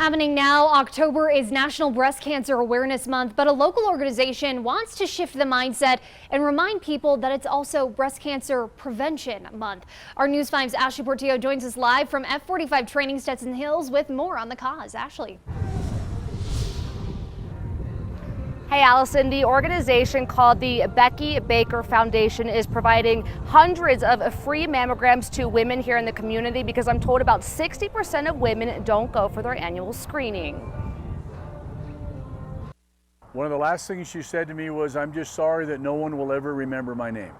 Happening now, October is National Breast Cancer Awareness Month, but a local organization wants to shift the mindset and remind people that it's also Breast Cancer Prevention Month. Our News 5's Ashley Portillo joins us live from F45 Training Stetson Hills with more on the cause. Ashley. Hey Allison, the organization called the Becky Baker Foundation is providing hundreds of free mammograms to women here in the community because I'm told about 60% of women don't go for their annual screening. One of the last things she said to me was, "I'm just sorry that no one will ever remember my name."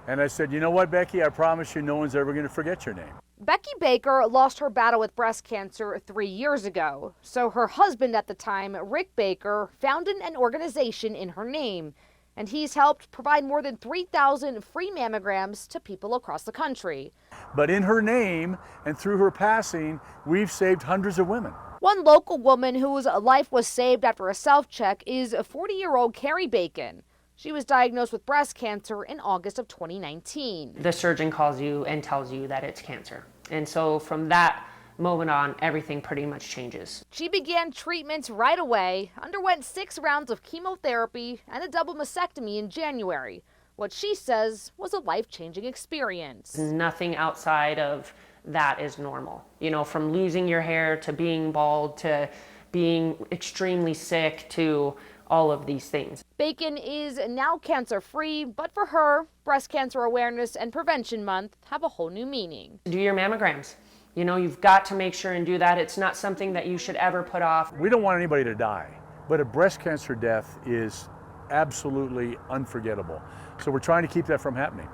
And I said, "You know what, Becky, I promise you no one's ever going to forget your name." Becky Baker lost her battle with breast cancer 3 years ago. So her husband at the time, Rick Baker, founded an organization in her name. And he's helped provide more than 3,000 free mammograms to people across the country. But in her name and through her passing, we've saved hundreds of women. One local woman whose life was saved after a self-check is 40-year-old Carrie Bacon. She was diagnosed with breast cancer in August of 2019. The surgeon calls you and tells you that it's cancer. And so from that moment on, everything pretty much changes. She began treatments right away, underwent 6 rounds of chemotherapy and a double mastectomy in January. What she says was a life-changing experience. Nothing outside of that is normal. You know, from losing your hair to being bald to being extremely sick to all of these things. Bacon is now cancer-free, but for her, Breast Cancer Awareness and Prevention Month have a whole new meaning. Do your mammograms. You know, you've got to make sure and do that. It's not something that you should ever put off. We don't want anybody to die, but a breast cancer death is absolutely unforgettable. So we're trying to keep that from happening.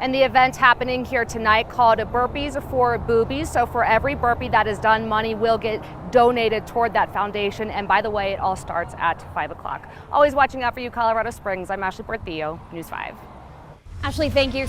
And the event happening here tonight called Burpees for Boobies. So for every burpee that is done, money will get donated toward that foundation. And by the way, it all starts at 5 o'clock. Always watching out for you, Colorado Springs. I'm Ashley Portillo, News 5. Ashley, thank you.